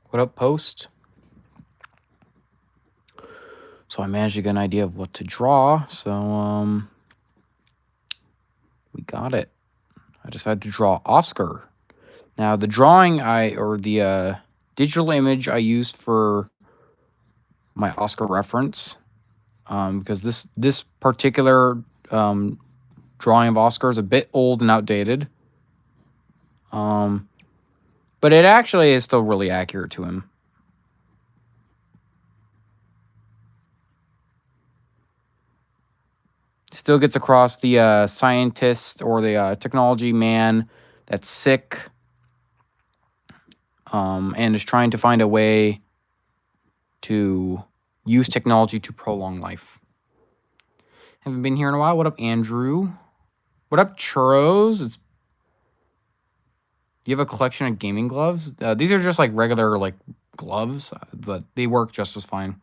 What up, Post? So I managed to get an idea of what to draw. So we got it. I decided to draw Oscar. Now the drawing the digital image I used for my Oscar reference, because this particular drawing of Oscar is a bit old and outdated. But it actually is still really accurate to him. Still gets across the scientist or the technology man that's sick, and is trying to find a way to use technology to prolong life. Haven't been here in a while. What up, Andrew? What up, Churros? Do you have a collection of gaming gloves? These are just like regular gloves, but they work just as fine.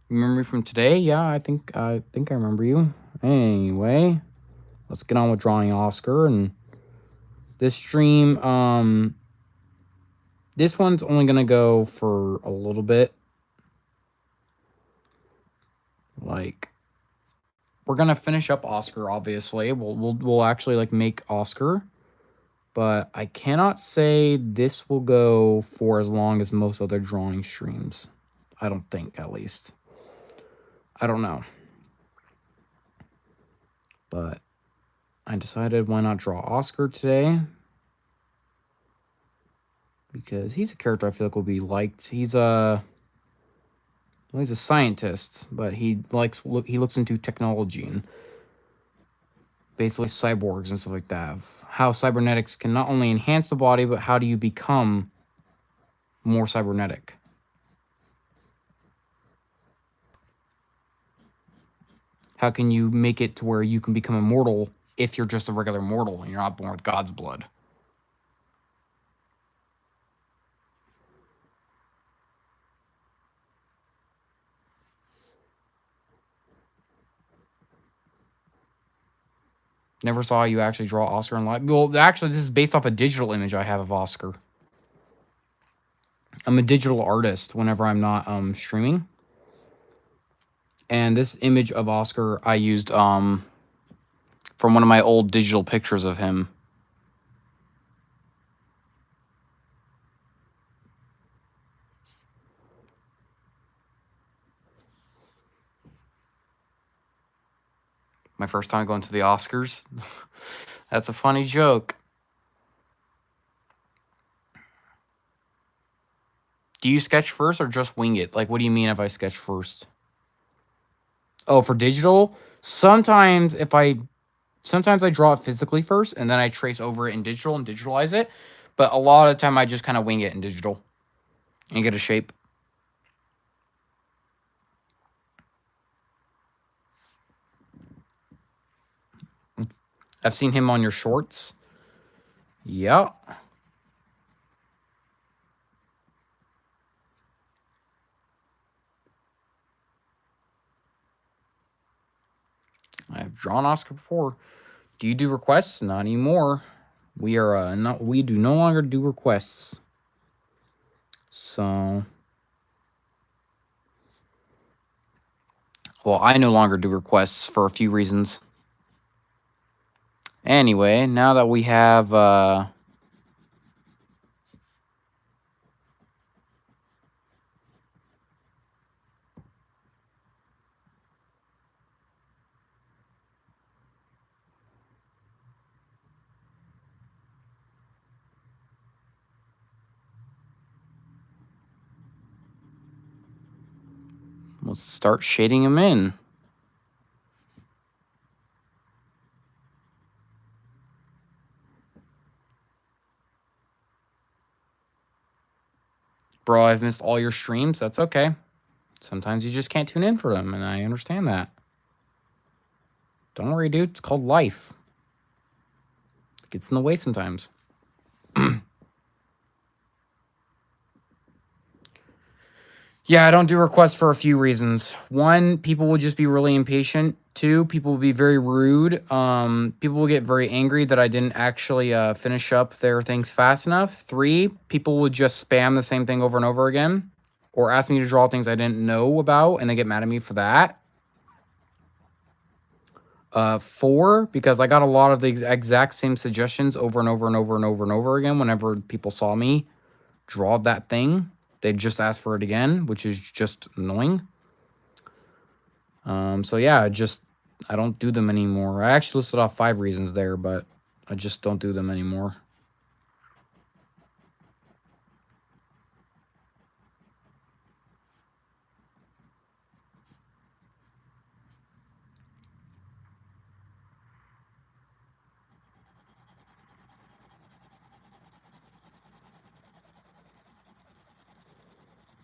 Remember me from today? Yeah, I think I remember you. Anyway, let's get on with drawing Oscar. And this stream, this one's only gonna go for a little bit. We're gonna finish up Oscar. Obviously, we'll actually make Oscar, but I cannot say this will go for as long as most other drawing streams. I don't think, at least. I don't know, but I decided why not draw Oscar today, because he's a character I feel like will be liked. He's a scientist, but he looks into technology and basically cyborgs and stuff like that. Of how cybernetics can not only enhance the body, but how do you become more cybernetic? How can you make it to where you can become immortal if you're just a regular mortal and you're not born with God's blood? Never saw you actually draw Oscar in life. Well, actually, this is based off a digital image I have of Oscar. I'm a digital artist whenever I'm not streaming. And this image of Oscar I used from one of my old digital pictures of him. My first time going to the Oscars. That's a funny joke. Do you sketch first or just wing it? What do you mean if I sketch first? Oh, for digital? Sometimes I draw it physically first, and then I trace over it in digital and digitalize it. But a lot of the time, I just kind of wing it in digital and get a shape. I've seen him on your shorts. Yeah. I've drawn Oscar before. Do you do requests? Not anymore. We do no longer do requests. So, well, I no longer do requests for a few reasons. Anyway, now that we have let's start shading him in. Bro, I've missed all your streams. That's okay. Sometimes you just can't tune in for them, and I understand that. Don't worry, dude. It's called life. It gets in the way sometimes. Yeah, I don't do requests for a few reasons. One, people will just be really impatient. Two, people will be very rude. People will get very angry that I didn't actually finish up their things fast enough. Three, people will just spam the same thing over and over again, or ask me to draw things I didn't know about, and they get mad at me for that. Four, because I got a lot of the exact same suggestions over and over and over and over and over again whenever people saw me draw that thing. They'd just ask for it again, which is just annoying. So yeah, I don't do them anymore. I actually listed off 5 reasons there, but I just don't do them anymore.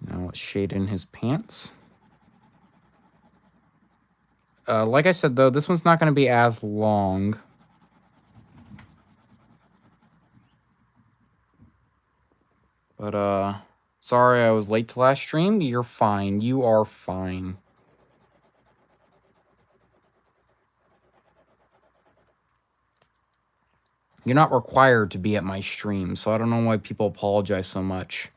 Now let's shade in his pants. Like I said, though, this one's not going to be as long. But, sorry I was late to last stream. You're fine. You are fine. You're not required to be at my stream, so I don't know why people apologize so much.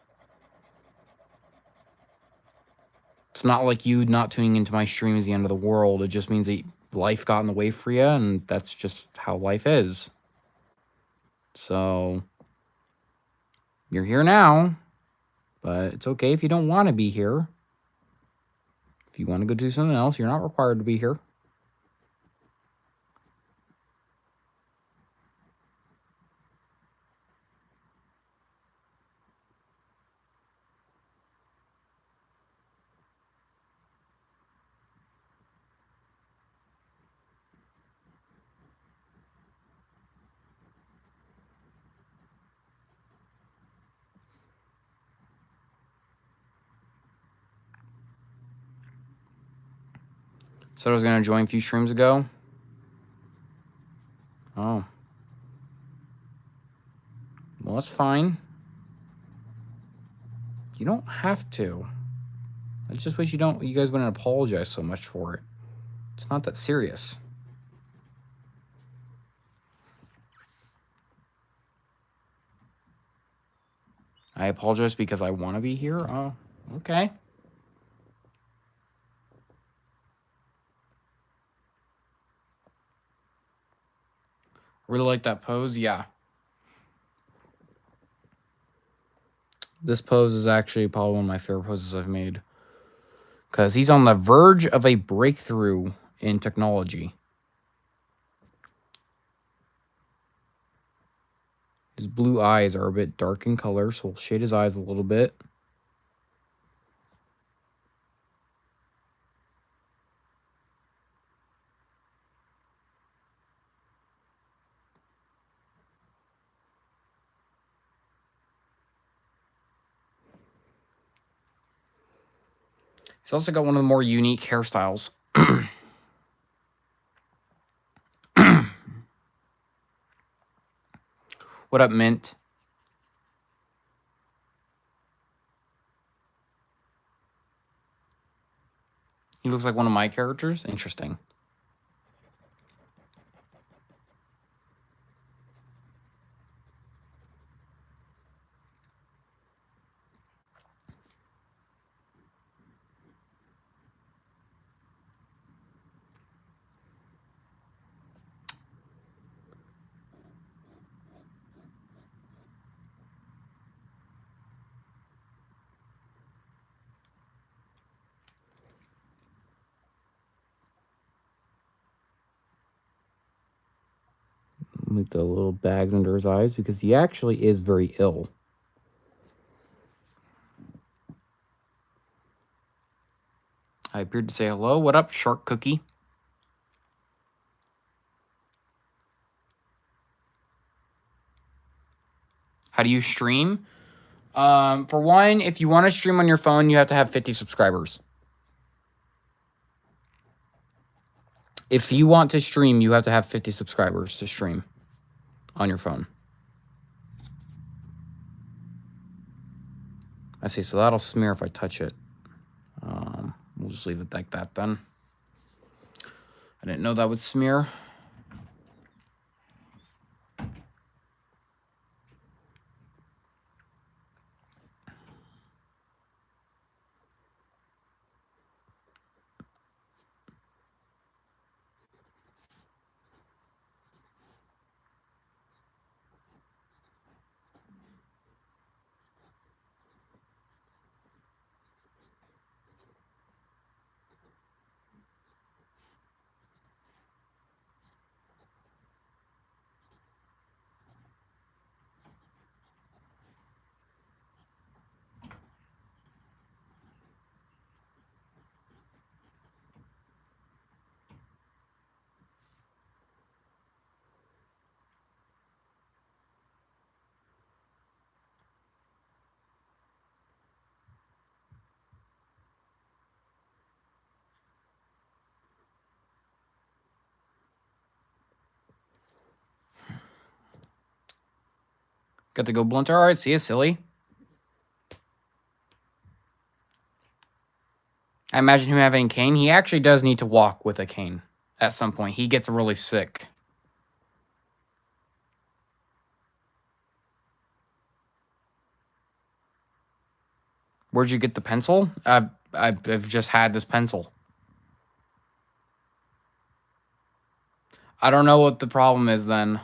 It's not like you not tuning into my stream is the end of the world. It just means that life got in the way for you, and that's just how life is. So, you're here now, but it's okay if you don't want to be here. If you want to go do something else, you're not required to be here. Said I was going to join a few streams ago. Oh. Well, that's fine. You don't have to. I just wish you guys wouldn't apologize so much for it. It's not that serious. I apologize because I want to be here? Oh, okay. Really like that pose? Yeah. This pose is actually probably one of my favorite poses I've made. Because he's on the verge of a breakthrough in technology. His blue eyes are a bit dark in color, so we'll shade his eyes a little bit. He's also got one of the more unique hairstyles. What up, Mint? He looks like one of my characters? Interesting. With the little bags under his eyes because he actually is very ill. I appeared to say hello. What up, Shark Cookie? How do you stream? For one, if you want to stream on your phone, you have to have 50 subscribers. If you want to stream, you have to have 50 subscribers to stream on your phone. I see, so that'll smear if I touch it. We'll just leave it like that then. I didn't know that would smear. Got to go blunt. All right, see you, silly. I imagine him having a cane. He actually does need to walk with a cane at some point. He gets really sick. Where'd you get the pencil? I've just had this pencil. I don't know what the problem is then.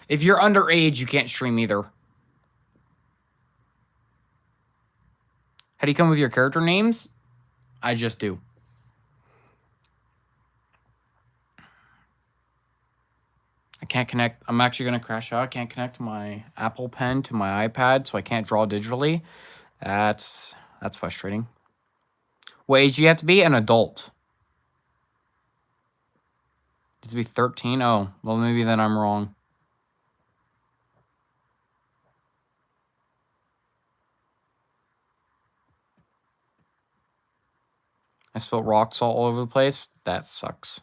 If you're underage, you can't stream either. How do you come with your character names? I just do. I can't connect. I'm actually going to crash out. I can't connect my Apple Pen to my iPad, so I can't draw digitally. That's frustrating. What age do you have to be? An adult. You have to be 13? Oh, well, maybe then I'm wrong. I spilled rock salt all over the place. That sucks.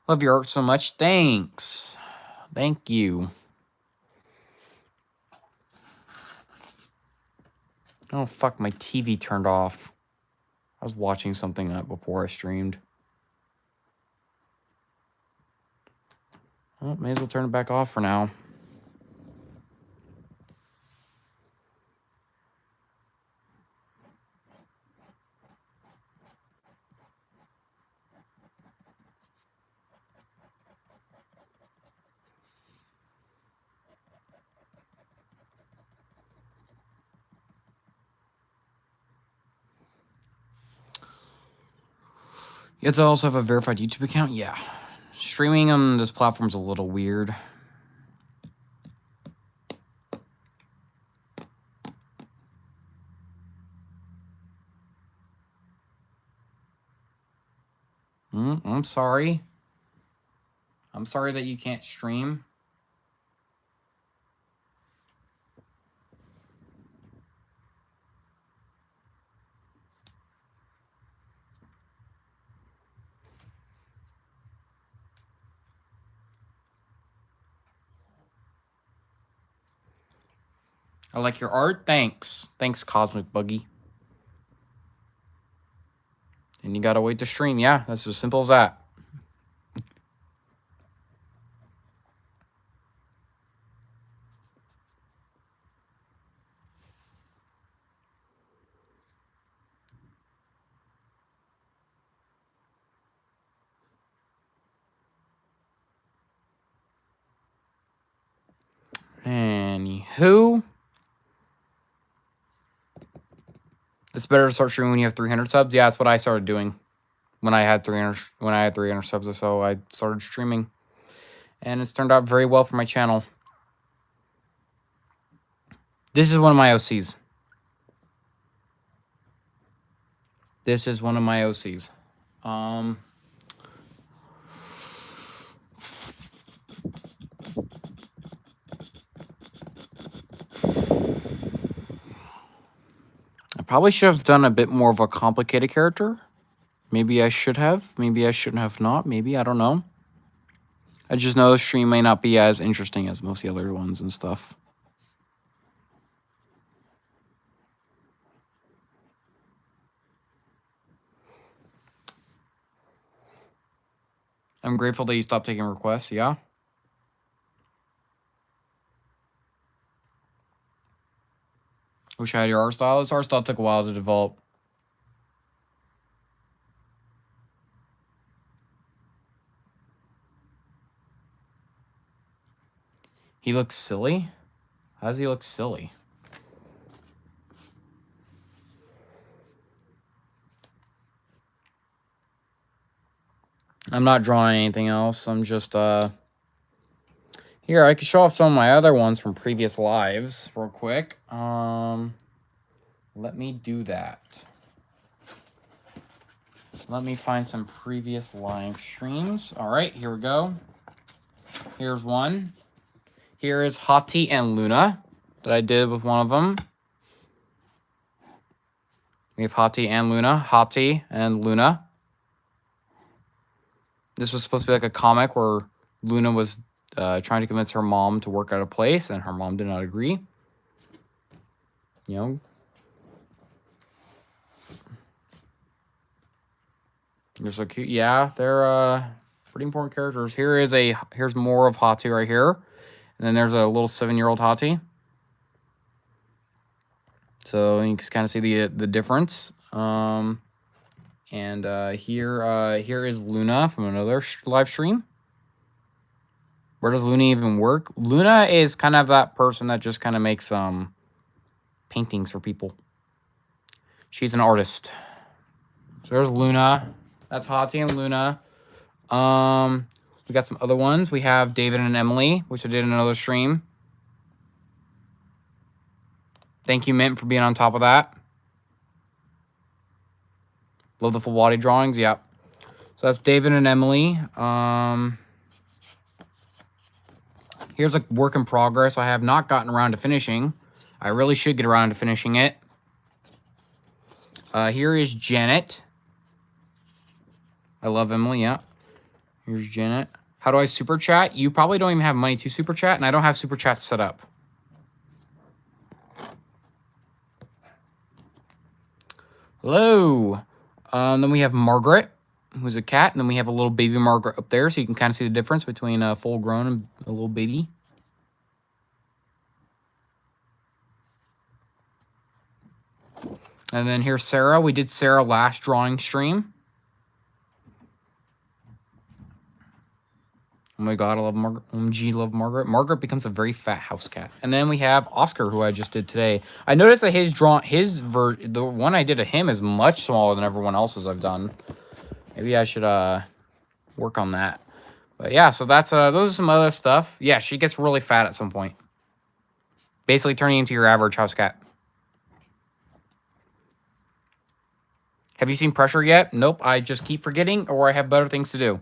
Love your art so much. Thanks. Thank you. Oh, fuck. My TV turned off. I was watching something before I streamed. Well, may as well turn it back off for now. You have to also have a verified YouTube account? Yeah. Streaming on this platform's a little weird. I'm sorry. I'm sorry that you can't stream. I like your art. Thanks. Thanks, Cosmic Buggy. And you gotta wait to stream. Yeah, that's as simple as that. Anywho, it's better to start streaming when you have 300 subs. Yeah, that's what I started doing when I had 300 subs or so. I started streaming, and it's turned out very well for my channel. This is one of my OCs. This is one of my OCs. I probably should have done a bit more of a complicated character. Maybe I should have. Maybe I shouldn't have not. Maybe. I don't know. I just know the stream may not be as interesting as most of the other ones and stuff. I'm grateful that you stopped taking requests, yeah? Wish I had your art style. This art style took a while to develop. He looks silly? How does he look silly? I'm not drawing anything else. I'm just, Here, I could show off some of my other ones from previous lives real quick. Let me do that. Let me find some previous live streams. All right, here we go. Here's one. Here is Hati and Luna that I did with one of them. We have Hati and Luna. Hati and Luna. This was supposed to be like a comic where Luna was trying to convince her mom to work at a place, and her mom did not agree. You know. They're so cute. Yeah, they're pretty important characters. Here's more of Hati right here. And then there's a little 7-year-old Hati. So you can kind of see the difference. And here is Luna from another live stream. Where does Luna even work? Luna is kind of that person that just kind of makes paintings for people. She's an artist. So there's Luna. That's Hati and Luna. We got some other ones. We have David and Emily, which I did in another stream. Thank you, Mint, for being on top of that. Love the full body drawings. Yep. So that's David and Emily. Here's a work in progress I have not gotten around to finishing. I really should get around to finishing it. Here is Janet. I love Emily, yeah. Here's Janet. How do I super chat? You probably don't even have money to super chat, and I don't have super chat set up. Hello. Then we have Margaret, who's a cat, and then we have a little baby Margaret up there, so you can kind of see the difference between a full grown and a little baby. And then here's Sarah. We did Sarah last drawing stream. Oh my god, I love Margaret. OMG, love Margaret. Margaret becomes a very fat house cat. And then we have Oscar, who I just did today. I noticed that the one I did of him is much smaller than everyone else's I've done. Maybe I should work on that. But yeah, so that's those are some other stuff. Yeah, she gets really fat at some point. Basically turning into your average house cat. Have you seen Pressure yet? Nope, I just keep forgetting, or I have better things to do.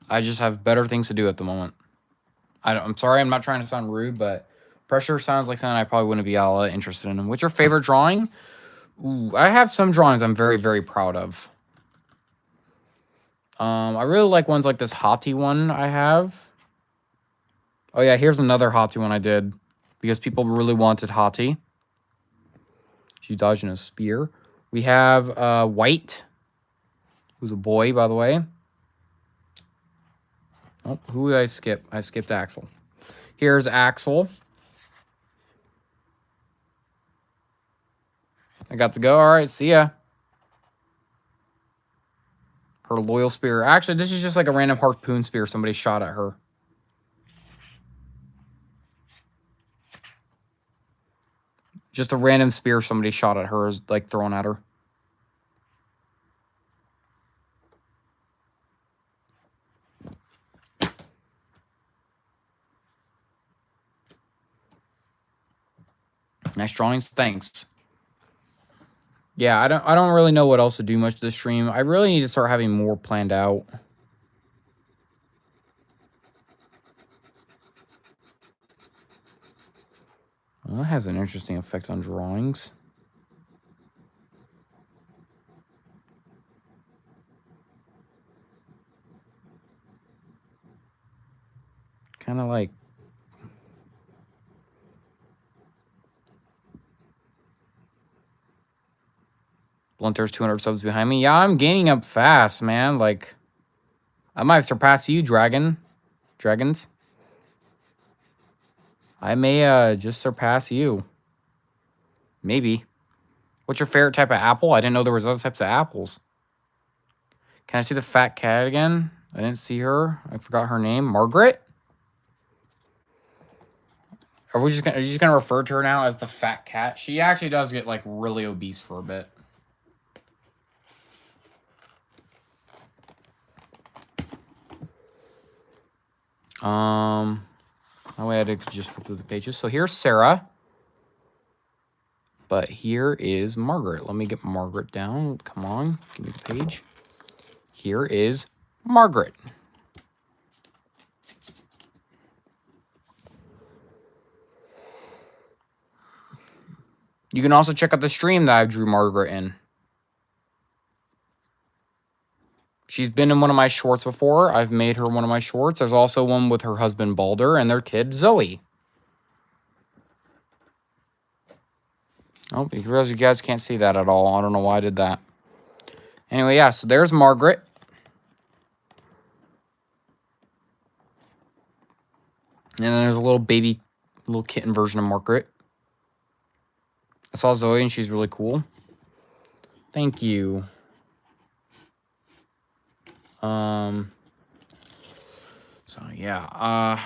I just have better things to do at the moment. I'm sorry, I'm not trying to sound rude, but Pressure sounds like something I probably wouldn't be all interested in. What's your favorite drawing? Ooh, I have some drawings I'm very, very proud of. I really like ones like this Hati one I have. Oh yeah, here's another Hati one I did because people really wanted Hati. She's dodging a spear. We have White, who's a boy, by the way. Oh, who did I skip? I skipped Axel. Here's Axel. I got to go. All right, see ya. Her loyal spear. Actually, this is just like a random harpoon spear somebody shot at her. Just a random spear somebody shot at her is like thrown at her. Nice drawings. Thanks. Yeah, I don't really know what else to do much this stream. I really need to start having more planned out. Well, that has an interesting effect on drawings. Kind of like... Blunter's 200 subs behind me. Yeah, I'm gaining up fast, man. Like, I might surpass you, dragons. I may just surpass you. Maybe. What's your favorite type of apple? I didn't know there was other types of apples. Can I see the fat cat again? I didn't see her. I forgot her name. Margaret? Are you just gonna refer to her now as the fat cat? She actually does get like really obese for a bit. That way I had to just flip through the pages. So here's Sarah. But here is Margaret. Let me get Margaret down. Come on, give me the page. Here is Margaret. You can also check out the stream that I drew Margaret in. She's been in one of my shorts before. I've made her one of my shorts. There's also one with her husband Balder and their kid Zoe. Oh, you realize you guys can't see that at all. I don't know why I did that. Anyway, yeah, so there's Margaret. And then there's a little kitten version of Margaret. I saw Zoe and she's really cool. Thank you. So yeah,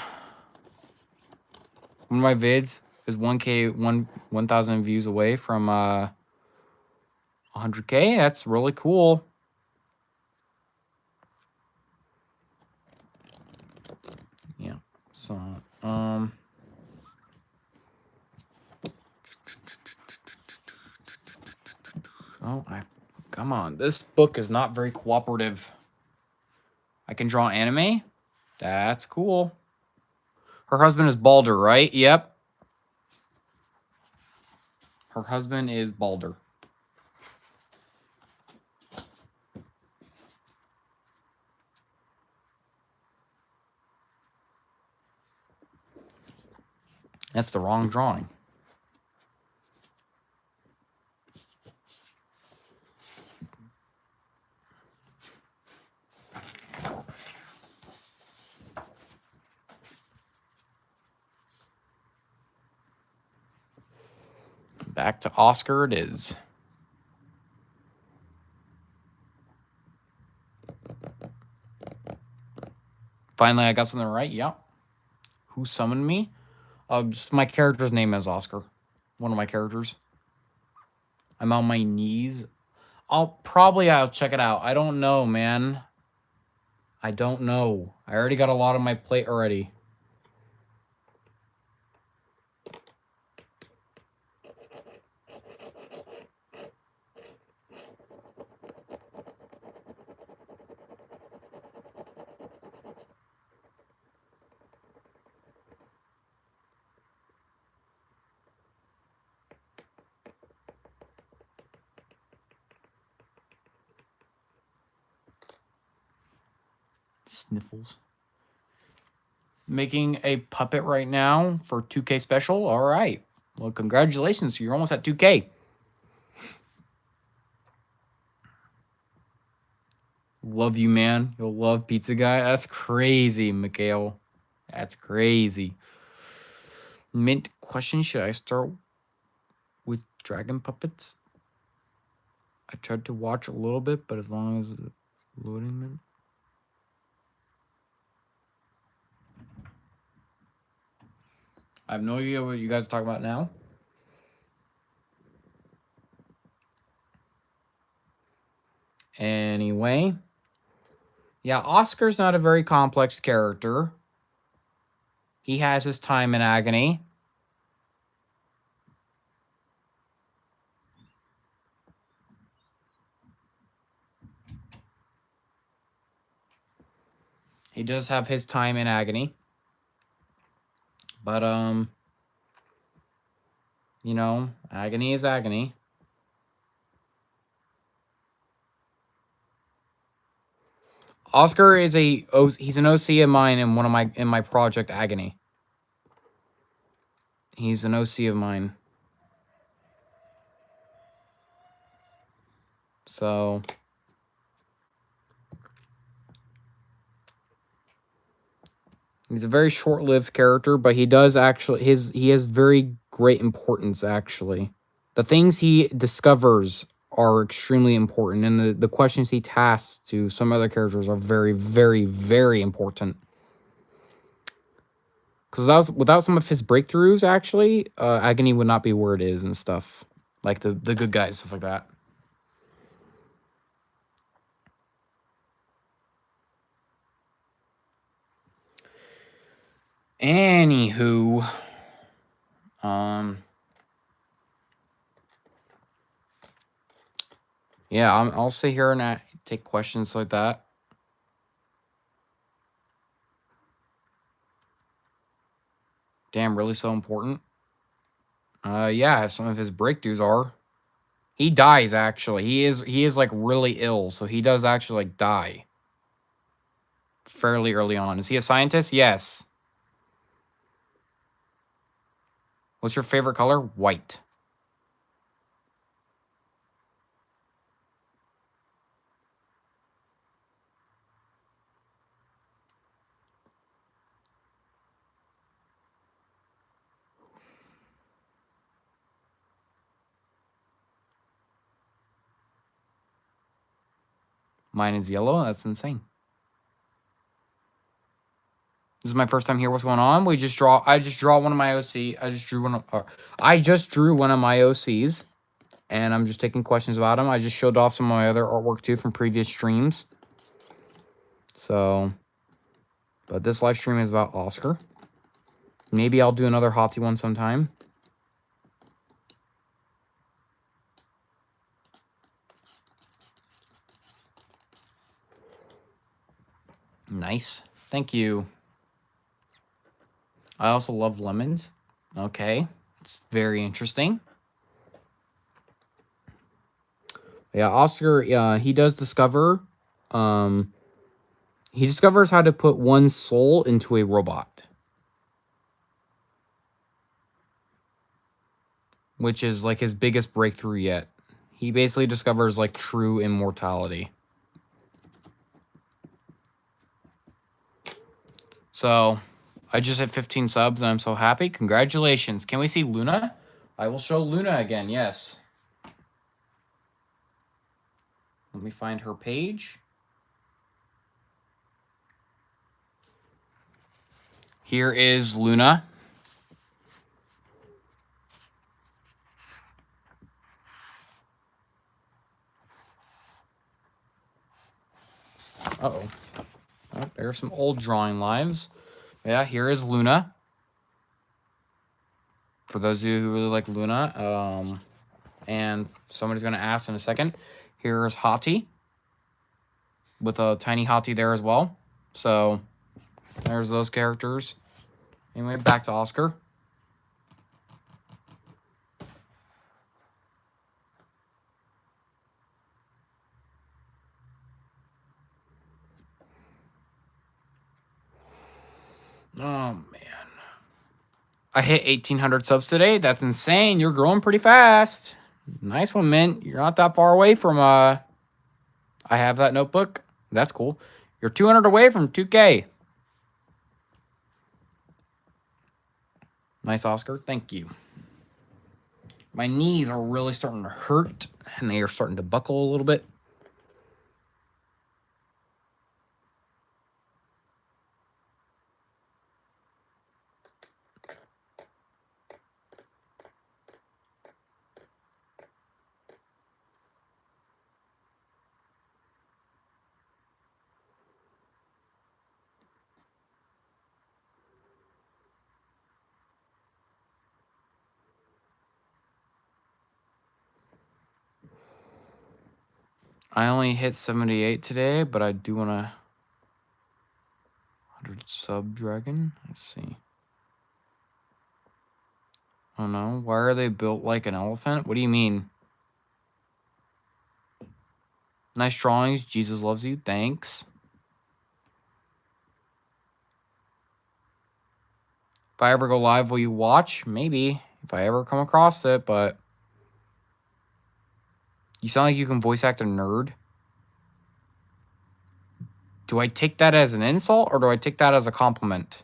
one of my vids is 1,000 views away from 100K. That's really cool. Yeah. So come on. This book is not very cooperative. I can draw anime. That's cool. Her husband is Balder, right? Yep. Her husband is Balder. That's the wrong drawing. Back to Oscar it is. Finally, I got something right. Yep. Who summoned me? Just my character's name is Oscar. One of my characters. I'm on my knees. I'll check it out. I don't know, man. I don't know. I already got a lot on my plate already. Sniffles. Making a puppet right now for 2K special. All right. Well, congratulations. You're almost at 2K. Love you, man. You'll love Pizza Guy. That's crazy, Mikhail. That's crazy. Mint question. Should I start with dragon puppets? I tried to watch a little bit, but as long as it's loading mint. I have no idea what you guys are talking about now. Anyway. Yeah, Oscar's not a very complex character. He has his time in agony. He does have his time in agony. But, You know, agony is agony. Oscar is he's an OC of mine in my project Agony. He's an OC of mine. So he's a very short-lived character, but he does actually he has very great importance actually. The things he discovers are extremely important, and the questions he tasks to some other characters are very, very, very important. Because without some of his breakthroughs, actually, Agony would not be where it is and stuff. Like the good guys, stuff like that. Anywho, yeah, I'll sit here and take questions like that. Damn, really so important? Yeah, some of his breakthroughs are. He dies, actually. He is like really ill, so he does actually like die fairly early on. Is he a scientist? Yes. What's your favorite color? White. Mine is yellow. That's insane. This is my first time here. What's going on? I just draw one of my OC. I just drew one of my OCs, and I'm just taking questions about them. I just showed off some of my other artwork too from previous streams. So, but this live stream is about Oscar. Maybe I'll do another Hottie one sometime. Nice. Thank you. I also love lemons. Okay. It's very interesting. Yeah, Oscar, he does discover, he discovers how to put one soul into a robot. Which is like his biggest breakthrough yet. He basically discovers like true immortality. So, I just hit 15 subs and I'm so happy. Congratulations. Can we see Luna? I will show Luna again, yes. Let me find her page. Here is Luna. Uh-oh. Oh, there's some old drawing lives. Yeah, here is Luna. For those of you who really like Luna, and somebody's going to ask in a second, here's Hottie. With a tiny Hottie there as well. So, there's those characters. Anyway, back to Oscar. Oh, man. I hit 1,800 subs today. That's insane. You're growing pretty fast. Nice one, Mint. You're not that far away from, I have that notebook. That's cool. You're 200 away from 2K. Nice, Oscar. Thank you. My knees are really starting to hurt, and they are starting to buckle a little bit. I only hit 78 today, but I do want to 100 sub dragon. Let's see. Oh no. Why are they built like an elephant? What do you mean? Nice drawings. Jesus loves you. Thanks. If I ever go live, will you watch? Maybe. If I ever come across it, but... You sound like you can voice act a nerd. Do I take that as an insult, or do I take that as a compliment?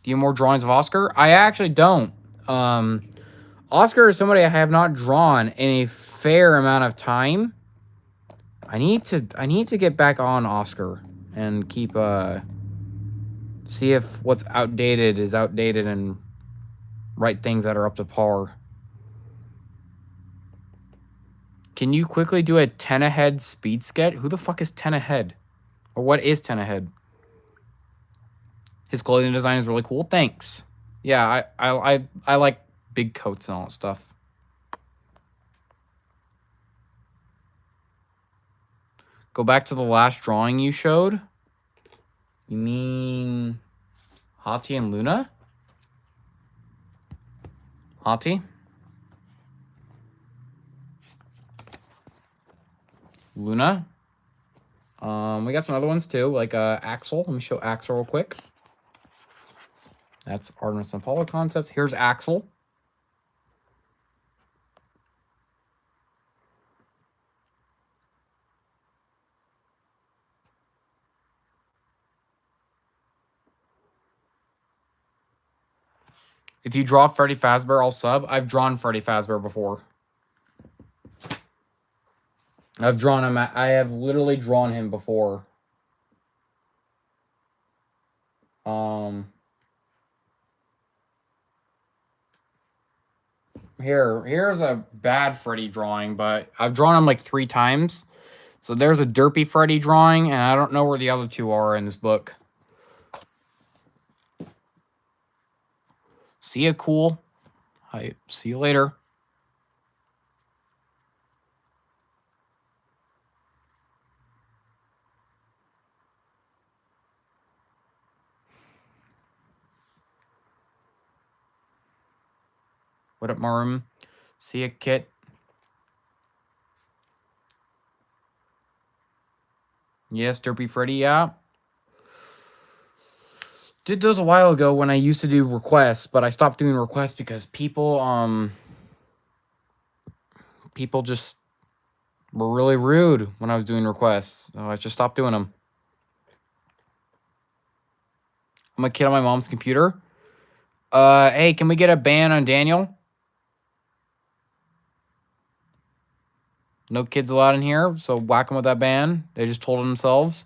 Do you have more drawings of Oscar? I actually don't. Oscar is somebody I have not drawn in a fair amount of time. I need to get back on Oscar and keep see if what's outdated is outdated and write things that are up to par. Can you quickly do a 10 ahead speed sketch? Who the fuck is 10 ahead? Or what is 10 ahead? His clothing design is really cool. Thanks. Yeah, I like big coats and all that stuff. Go back to the last drawing you showed. You mean Hati and Luna? Hati? Luna? We got some other ones too, like Axel. Let me show Axel real quick. That's Artemis and Apollo Concepts. Here's Axel. If you draw Freddy Fazbear, I'll sub. I've drawn Freddy Fazbear before. I've drawn him. I have literally drawn him before. Here's a bad Freddy drawing, but I've drawn him like 3 times. So there's a derpy Freddy drawing, and I don't know where the other 2 are in this book. See ya, cool. Hi, see you later. What up, Marum? See ya, Kit. Yes, Derpy Freddy, yeah. Did those a while ago when I used to do requests, but I stopped doing requests because people just were really rude when I was doing requests. So I just stopped doing them. I'm a kid on my mom's computer. Hey, can we get a ban on Daniel? No kids allowed in here, so whack them with that ban. They just told themselves.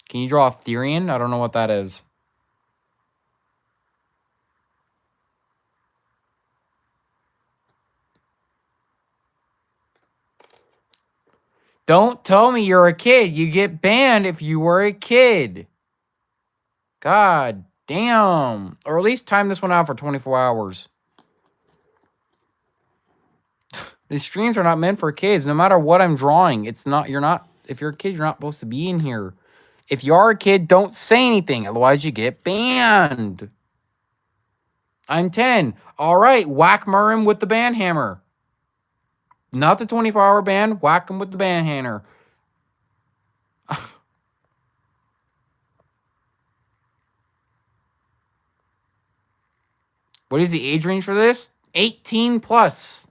Can you draw a Therian? I don't know what that is. Don't tell me you're a kid. You get banned if you were a kid. God damn. Or at least time this one out for 24 hours. These streams are not meant for kids. No matter what I'm drawing, if you're a kid, you're not supposed to be in here. If you are a kid, don't say anything. Otherwise, you get banned. I'm 10. All right, whack Murray with the ban hammer. Not the 24-hour ban. Whack him with the ban hammer. What is the age range for this? 18 plus.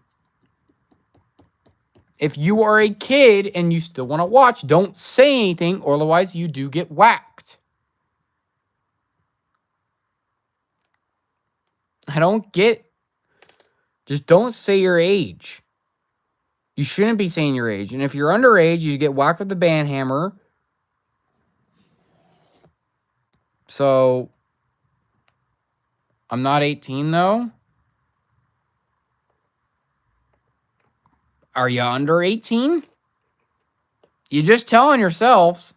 If you are a kid and you still want to watch, don't say anything, or otherwise you do get whacked. I don't get... Just don't say your age. You shouldn't be saying your age. And if you're underage, you get whacked with the ban hammer. So, I'm not 18, though. Are you under 18? You're just telling yourselves.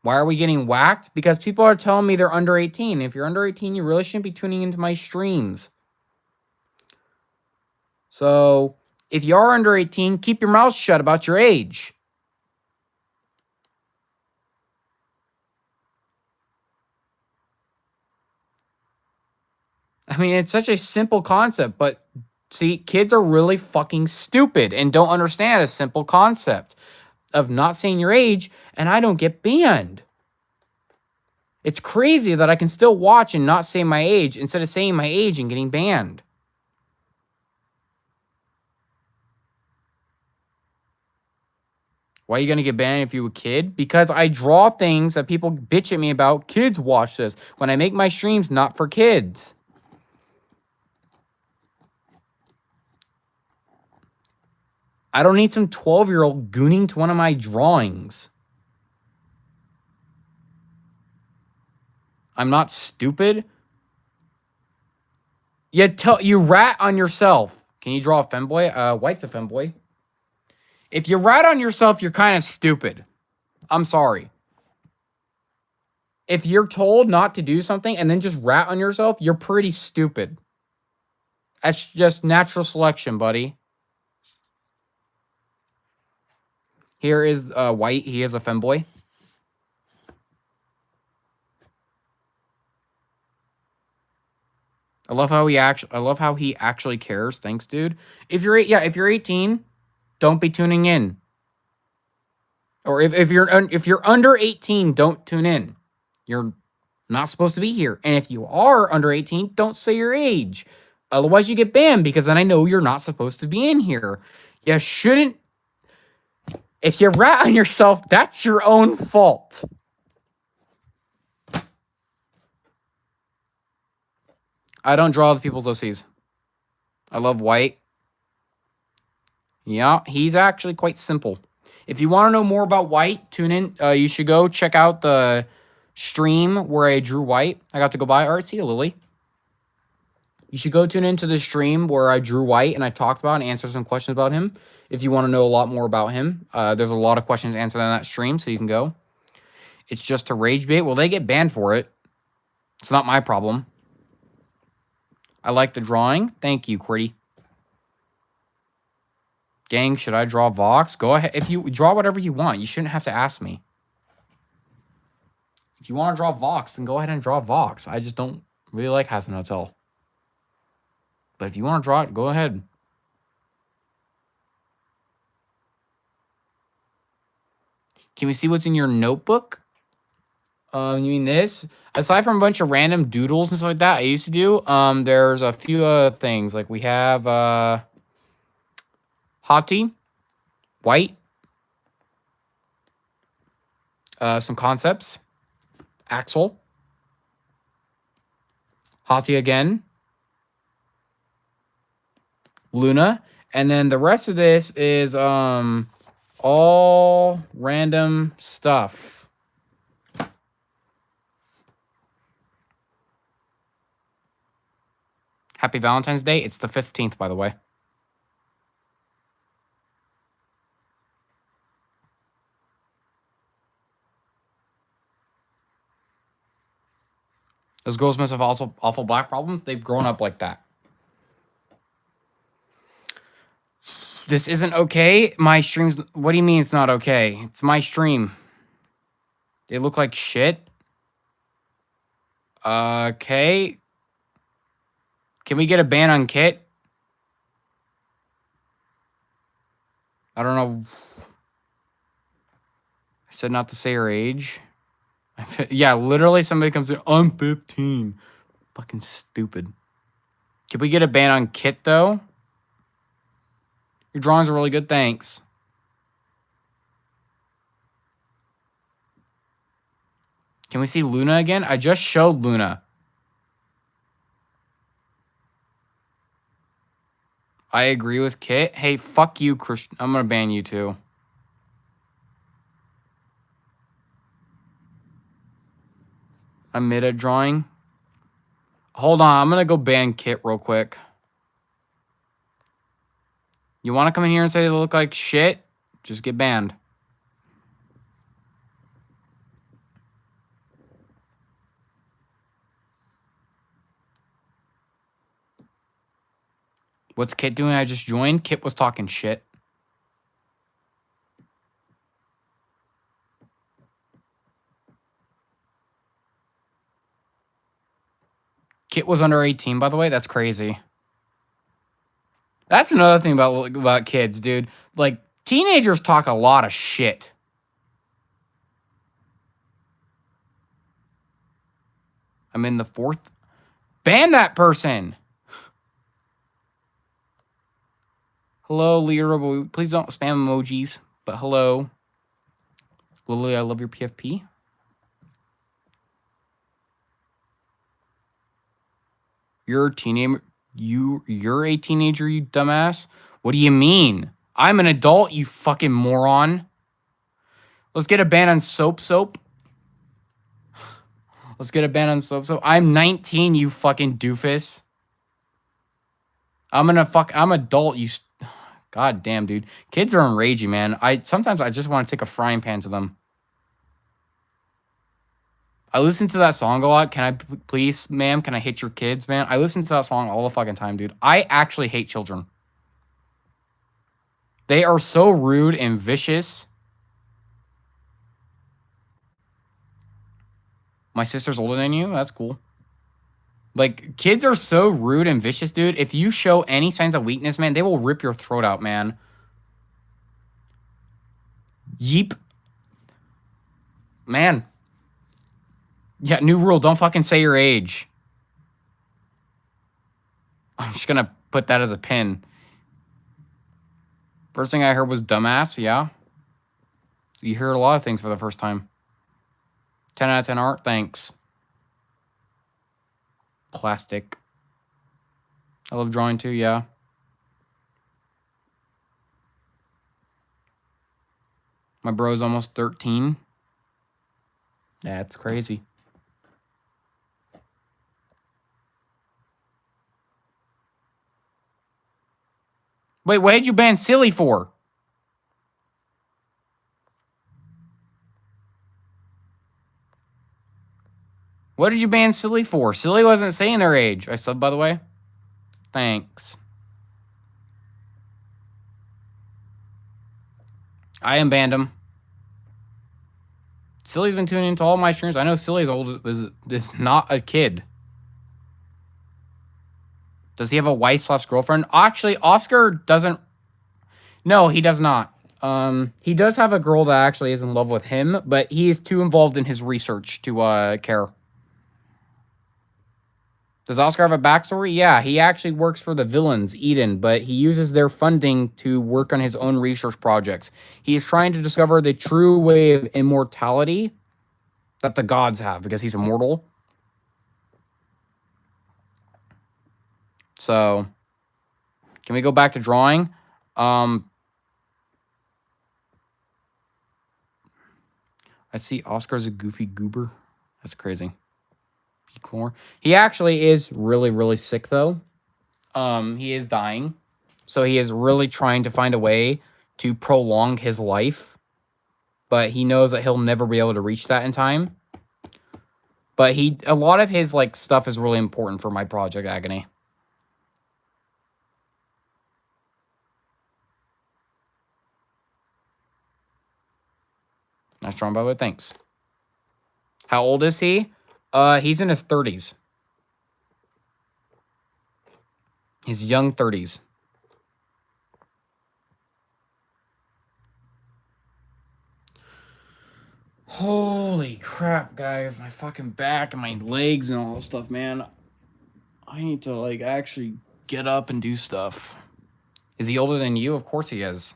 Why are we getting whacked? Because people are telling me they're under 18. If you're under 18, you really shouldn't be tuning into my streams. So, if you are under 18, keep your mouth shut about your age. I mean, it's such a simple concept, but see, kids are really fucking stupid and don't understand a simple concept of not saying your age, and I don't get banned. It's crazy that I can still watch and not say my age instead of saying my age and getting banned. Why are you going to get banned if you were a kid? Because I draw things that people bitch at me about. Kids watch this. When I make my streams, not for kids. I don't need some 12-year-old gooning to one of my drawings. I'm not stupid. You rat on yourself. Can you draw a femboy? White's a femboy. If you rat on yourself, you're kind of stupid. I'm sorry. If you're told not to do something and then just rat on yourself, you're pretty stupid. That's just natural selection, buddy. Here is White. He is a femboy. I love how he actually cares. Thanks, dude. If you're 18, don't be tuning in. Or if you're under 18, don't tune in. You're not supposed to be here. And if you are under 18, don't say your age. Otherwise, you get banned because then I know you're not supposed to be in here. You shouldn't. If you rat on yourself, that's your own fault. I don't draw other people's OCs. I love White. Yeah, he's actually quite simple. If you want to know more about White, tune in. You should go check out the stream where I drew White. I got to go by. All right, see you, Lily. You should go tune into the stream where I drew White and I talked about and answered some questions about him. If you want to know a lot more about him, there's a lot of questions answered on that stream, so you can go. It's just a rage bait. Well, they get banned for it. It's not my problem. I like the drawing. Thank you, Quirty. Gang, should I draw Vox? Go ahead. If you draw whatever you want, you shouldn't have to ask me. If you want to draw Vox, then go ahead and draw Vox. I just don't really like Hazbin Hotel. But if you want to draw it, go ahead. Can we see what's in your notebook? You mean this? Aside from a bunch of random doodles and stuff like that I used to do, there's a few things. Like we have Hati, White, some concepts, Axel, Hati again, Luna, and then the rest of this is all random stuff. Happy Valentine's Day. It's the 15th, by the way. Those girls must have also awful black problems. They've grown up like that. This isn't okay. My streams. What do you mean it's not okay? It's my stream. They look like shit. Okay. Can we get a ban on Kit? I don't know. I said not to say her age. Yeah, literally somebody comes in. I'm 15. Fucking stupid. Can we get a ban on Kit, though? Your drawings are really good. Thanks. Can we see Luna again? I just showed Luna. I agree with Kit. Hey, fuck you, Christian. I'm going to ban you too. I'm mid at drawing. Hold on. I'm going to go ban Kit real quick. You want to come in here and say they look like shit? Just get banned. What's Kit doing? I just joined. Kit was talking shit. Kit was under 18, by the way. That's crazy. That's another thing about kids, dude. Like, teenagers talk a lot of shit. I'm in the 4th. Ban that person. Hello, Leader. Please don't spam emojis. But hello. Lily, I love your PFP. You're a teenager. You're a teenager, you dumbass. What do you mean? I'm an adult, you fucking moron. Let's get a ban on Soap. Let's get a ban on Soap. I'm 19, you fucking doofus. I'm adult, you. God damn, dude. Kids are enraging, man. Sometimes I just want to take a frying pan to them. I listen to that song a lot. Can I please, ma'am, can I hit your kids, man? I listen to that song all the fucking time, dude. I actually hate children. They are so rude and vicious. My sister's older than you? That's cool. Like, kids are so rude and vicious, dude. If you show any signs of weakness, man, they will rip your throat out, man. Yeep. Man. Yeah, new rule. Don't fucking say your age. I'm just gonna put that as a pin. First thing I heard was dumbass, yeah. You hear a lot of things for the first time. 10 out of 10 art, thanks. Plastic. I love drawing too, yeah. My bro's almost 13. That's crazy. Wait, what did you ban Silly for? What did you ban Silly for? Silly wasn't saying their age. I subbed, by the way. Thanks. I unbanned him. Silly's been tuning into all my streams. I know Silly's is not a kid. Does he have a wife/girlfriend? Actually, Oscar doesn't. No, he does not. He does have a girl that actually is in love with him, but he is too involved in his research to care. Does Oscar have a backstory? Yeah, he actually works for the villains, Eden, but he uses their funding to work on his own research projects. He is trying to discover the true way of immortality that the gods have, because he's immortal. So, can we go back to drawing? I see Oscar's a goofy goober. That's crazy. He actually is really, really sick, though. He is dying. So he is really trying to find a way to prolong his life. But he knows that he'll never be able to reach that in time. But a lot of his like stuff is really important for my project, Agony. Nice drawing, by the way. Thanks. How old is he? He's in his 30s. His young 30s. Holy crap, guys. My fucking back and my legs and all that stuff, man. I need to, like, actually get up and do stuff. Is he older than you? Of course he is.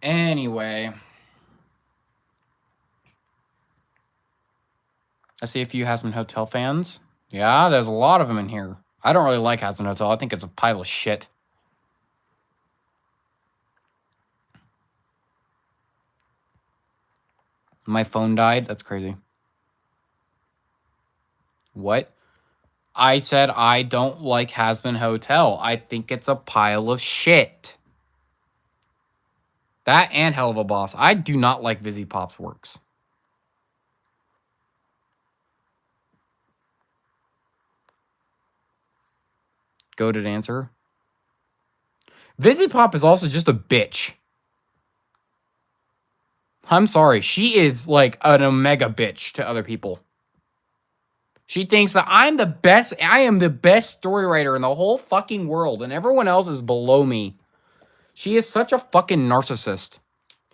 Anyway. I see a few Hazbin Hotel fans. Yeah, there's a lot of them in here. I don't really like Hazbin Hotel. I think it's a pile of shit. My phone died. That's crazy. What? I said I don't like Hazbin Hotel. I think it's a pile of shit. That and Hell of a Boss. I do not like Vizzy Pop's works. goated answer. VivziePop is also just a bitch. I'm sorry. She is like an omega bitch to other people. She thinks that I am the best story writer in the whole fucking world, and everyone else is below me. She is such a fucking narcissist.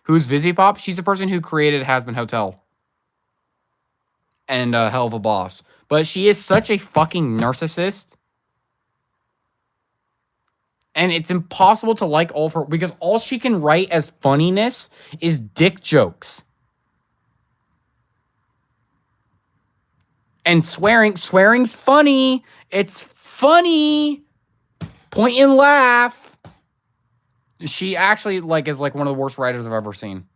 Who's VivziePop? She's the person who created Hazbin Hotel. And Hell of a Boss. But she is such a fucking narcissist. And it's impossible to like all of her, because all she can write as funniness is dick jokes. And swearing's funny. It's funny. Point and laugh. She actually is like one of the worst writers I've ever seen.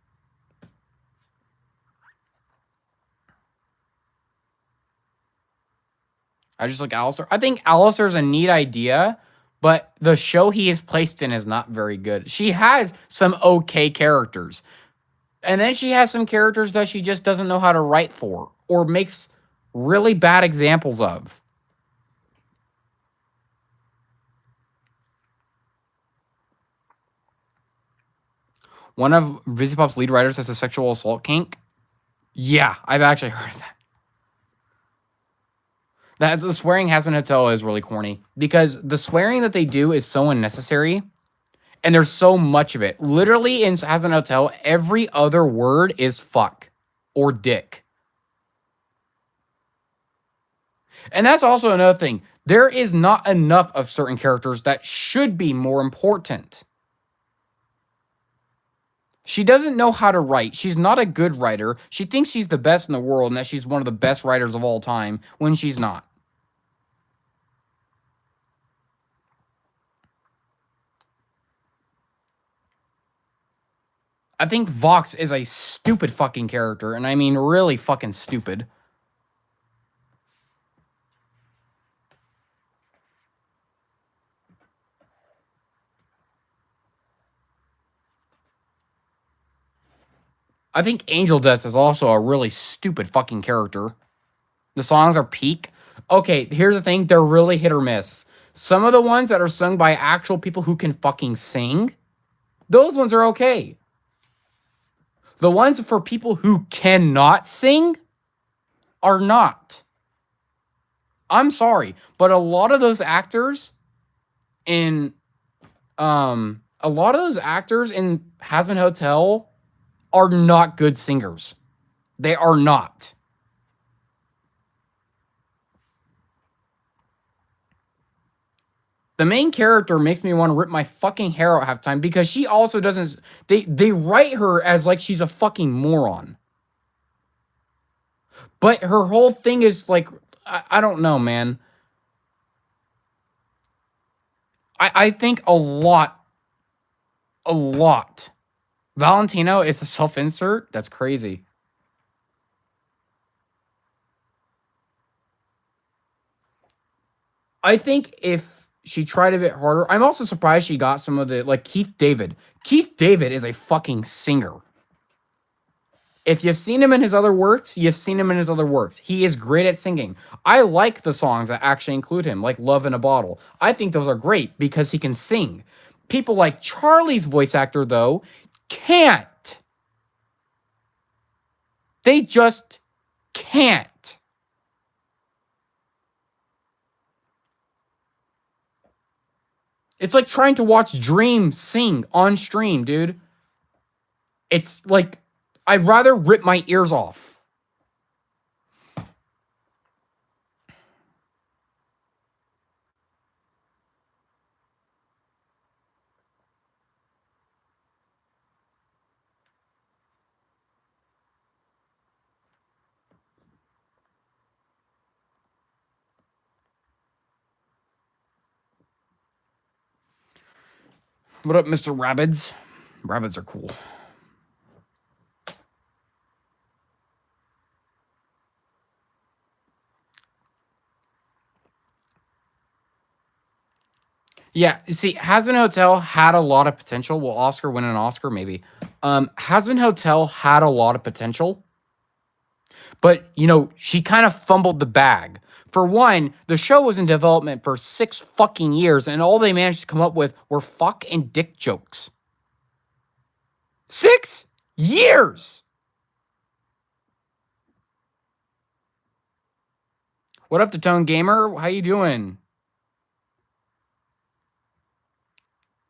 I just like Alistair. I think Alistair's a neat idea, but the show he is placed in is not very good. She has some okay characters. And then she has some characters that she just doesn't know how to write for, or makes really bad examples of. One of VivziePop's lead writers has a sexual assault kink. Yeah, I've actually heard that. The swearing Hazbin Hotel is really corny, because the swearing that they do is so unnecessary, and there's so much of it. Literally in Hazbin Hotel, every other word is fuck or dick. And that's also another thing. There is not enough of certain characters that should be more important. She doesn't know how to write. She's not a good writer. She thinks she's the best in the world and that she's one of the best writers of all time when she's not. I think Vox is a stupid fucking character, and I mean really fucking stupid. I think Angel Dust is also a really stupid fucking character. The songs are peak. Okay, here's the thing. They're really hit or miss. Some of the ones that are sung by actual people who can fucking sing, those ones are okay. The ones for people who cannot sing are not. I'm sorry, but a lot of those actors in Hazbin Hotel are not good singers. They are not. The main character makes me want to rip my fucking hair out half the time, because she also doesn't... They write her as like she's a fucking moron. But her whole thing is like... I don't know, man. I think a lot. Valentino is a self-insert? That's crazy. I think if she tried a bit harder... I'm also surprised she got some of the... Like, Keith David. Keith David is a fucking singer. If you've seen him in his other works, you've seen him in his other works. He is great at singing. I like the songs that actually include him, like Love in a Bottle. I think those are great because he can sing. People like Charlie's voice actor, though, can't. They just can't. It's like trying to watch Dream sing on stream, dude. It's like, I'd rather rip my ears off. What up, Mr. Rabbids? Rabbids are cool. Yeah, you see, Hazbin Hotel had a lot of potential. Will Oscar win an Oscar? Maybe. Hazbin Hotel had a lot of potential. But, you know, she kind of fumbled the bag. For one, the show was in development for 6 fucking years, and all they managed to come up with were fuck and dick jokes. 6 years! What up, the Tone Gamer? How you doing?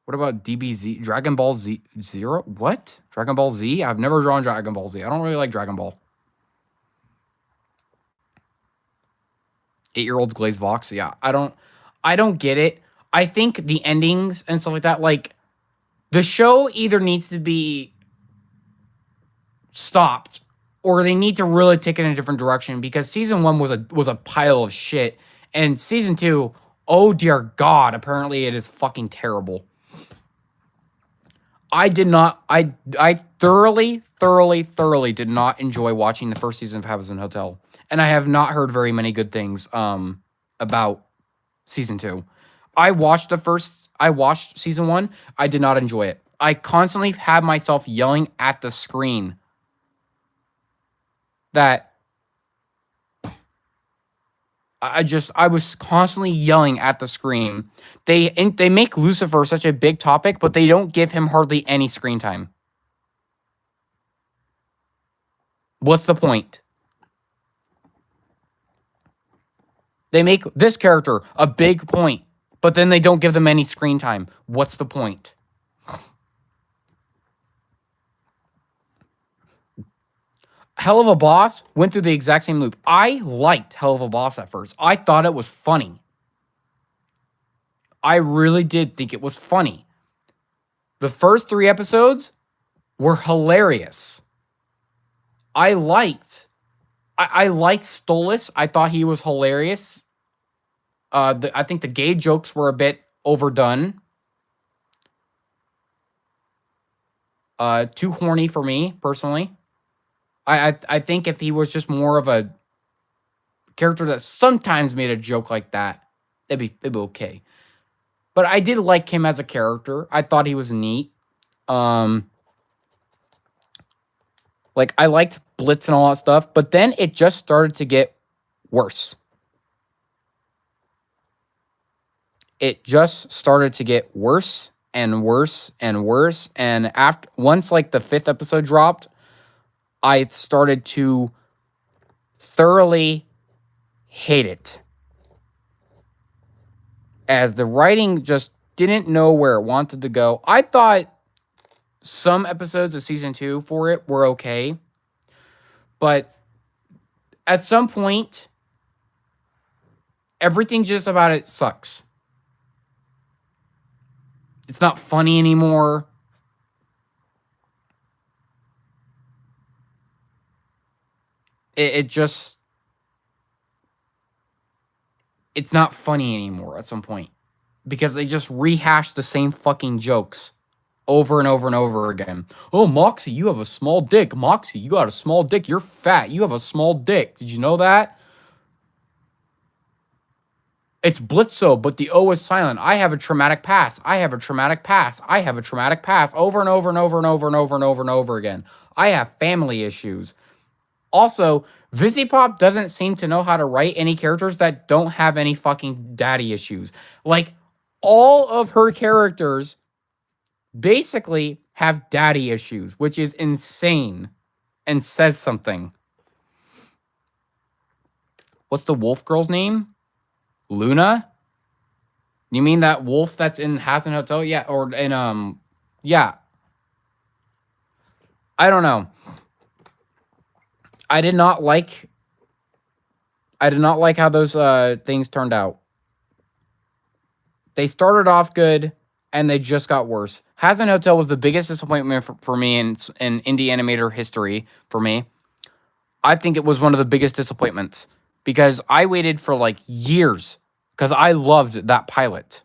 What about DBZ? Dragon Ball Z Zero? What? Dragon Ball Z? I've never drawn Dragon Ball Z. I don't really like Dragon Ball. 8-year-olds glaze Vox. Yeah, I don't get it. I think the endings and stuff like that, like, the show either needs to be stopped or they need to really take it in a different direction, because season 1 was a pile of shit, and season 2, oh dear God, apparently it is fucking terrible. I thoroughly did not enjoy watching the first season of Hazbin Hotel, and I have not heard very many good things about season 2. I watched season 1. I did not enjoy it. I constantly had myself yelling at the screen that I was constantly yelling at the screen. They make Lucifer such a big topic, but they don't give him hardly any screen time. What's the point? They make this character a big point, but then they don't give them any screen time. What's the point? Helluva Boss went through the exact same loop. I liked Helluva Boss at first. I thought it was funny. I really did think it was funny. The first 3 episodes were hilarious. I liked Stolas. I thought he was hilarious. I think the gay jokes were a bit overdone. Too horny for me, personally. I think if he was just more of a character that sometimes made a joke like that, it'd be okay. But I did like him as a character. I thought he was neat. Like, I liked Blitz and all that stuff, but then it just started to get worse. It just started to get worse and worse and worse. And once like the 5th episode dropped, I started to thoroughly hate it, as the writing just didn't know where it wanted to go. I thought some episodes of season 2 for it were okay, but at some point, everything just about it sucks. It's not funny anymore. It's not funny anymore at some point, because they just rehash the same fucking jokes over and over and over again. Oh, Moxie, you have a small dick. Moxie, you got a small dick. You're fat. You have a small dick. Did you know that? It's Blitzo, but the O is silent. I have a traumatic past. I have a traumatic past. I have a traumatic past. Over and over and over and over and over and over and over again. I have family issues. Also, Vizipop doesn't seem to know how to write any characters that don't have any fucking daddy issues. Like, all of her characters basically have daddy issues, which is insane and says something. What's the wolf girl's name? Luna? You mean that wolf that's in Hazbin Hotel? Yeah, or in yeah. I don't know. I did not like how those things turned out. They started off good and they just got worse. Hazbin Hotel was the biggest disappointment for me in indie animator history for me. I think it was one of the biggest disappointments, because I waited for like years, because I loved that pilot.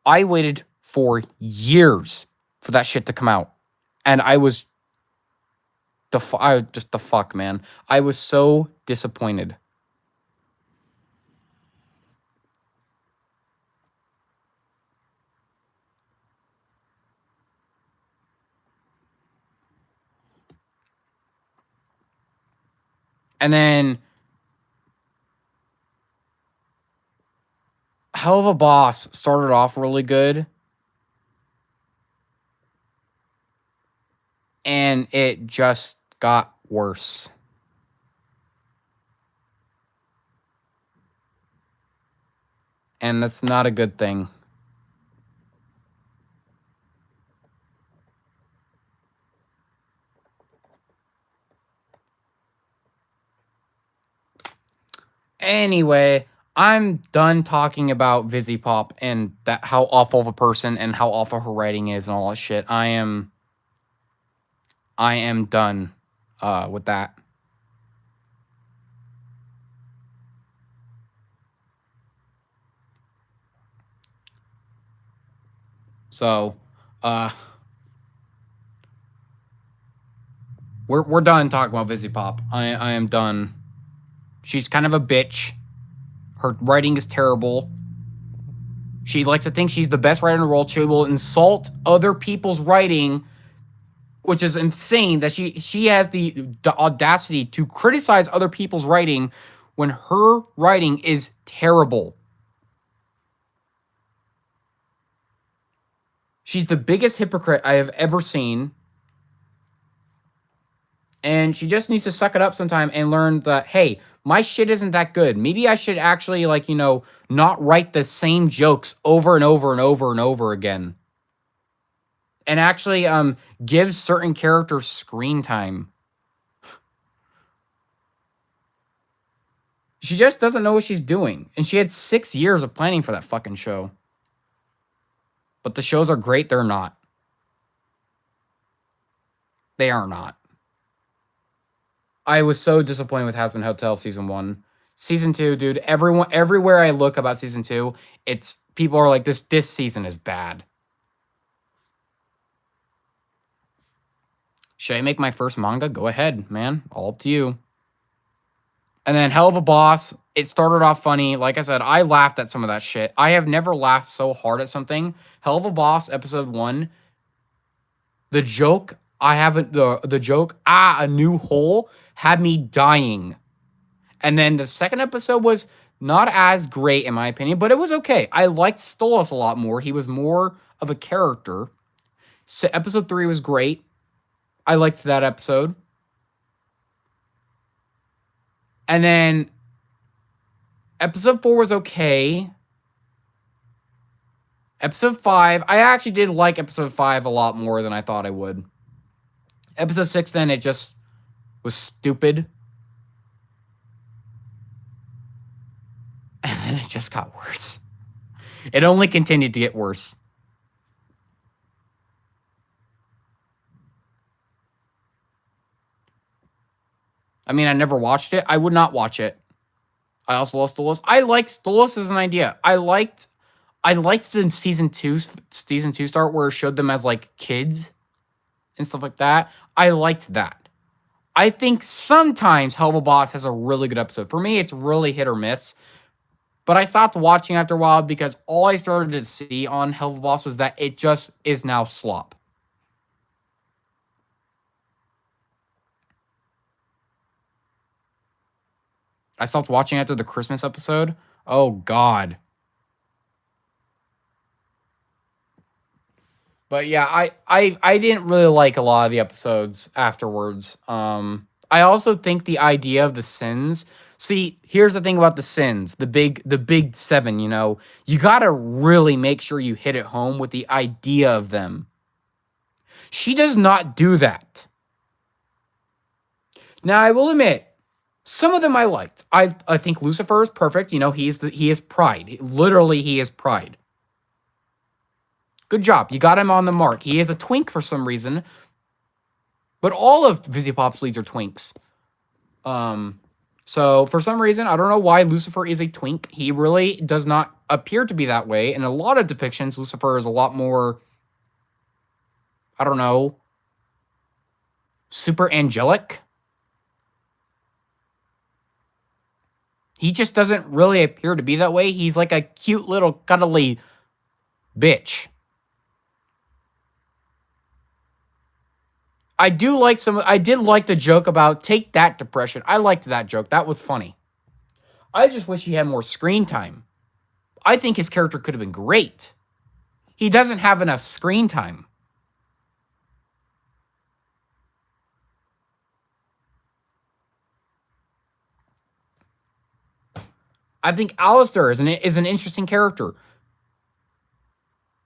I waited for years for that shit to come out, and I was the fuck, man. I was so disappointed. And then Helluva Boss started off really good. And it just got worse. And that's not a good thing. Anyway, I'm done talking about Vizipop and that how awful of a person and how awful her writing is and all that shit. I am done with that. So, we're done talking about Vizipop. I am done. She's kind of a bitch. Her writing is terrible. She likes to think she's the best writer in the world. She will insult other people's writing, which is insane that she has the audacity to criticize other people's writing when her writing is terrible. She's the biggest hypocrite I have ever seen. And she just needs to suck it up sometime and learn that, hey, my shit isn't that good. Maybe I should actually, like, not write the same jokes over and over and over and over again. And actually give certain characters screen time. She just doesn't know what she's doing. And she had 6 years of planning for that fucking show. But the shows are great. They're not. They are not. I was so disappointed with Hazbin Hotel Season 1. Season 2, dude, everywhere I look about Season 2, it's people are like, this season is bad. Should I make my first manga? Go ahead, man. All up to you. And then Helluva Boss, it started off funny. Like I said, I laughed at some of that shit. I have never laughed so hard at something. Helluva Boss, episode 1, the joke, the joke, a new hole, had me dying. And then the second episode was not as great, in my opinion, but it was okay. I liked Stolas a lot more. He was more of a character. So episode 3 was great. I liked that episode. And then episode 4 was okay. Episode 5, I actually did like episode 5 a lot more than I thought I would. Episode 6, then, it just was stupid. And then it just got worse. It only continued to get worse. I mean, I never watched it. I would not watch it. I also love Stolas. I liked Stolas as an idea. I liked the season two start where it showed them as like kids and stuff like that. I liked that. I think sometimes Helluva Boss has a really good episode. For me, it's really hit or miss. But I stopped watching after a while because all I started to see on Helluva Boss was that it just is now slop. I stopped watching after the Christmas episode. Oh, God. But yeah, I didn't really like a lot of the episodes afterwards. I also think the idea of the sins. See, here's the thing about the sins, the big 7, you gotta really make sure you hit it home with the idea of them. She does not do that. Now, I will admit, some of them I liked. I think Lucifer is perfect. He is pride. Literally, he is pride. Good job. You got him on the mark. He is a twink for some reason. But all of Vizipop's leads are twinks. So, for some reason, I don't know why Lucifer is a twink. He really does not appear to be that way. In a lot of depictions, Lucifer is a lot more, I don't know, super angelic. He just doesn't really appear to be that way. He's like a cute little cuddly bitch. I did like the joke about take that depression. I liked that joke. That was funny. I just wish he had more screen time. I think his character could have been great. He doesn't have enough screen time. I think Alistair is an interesting character.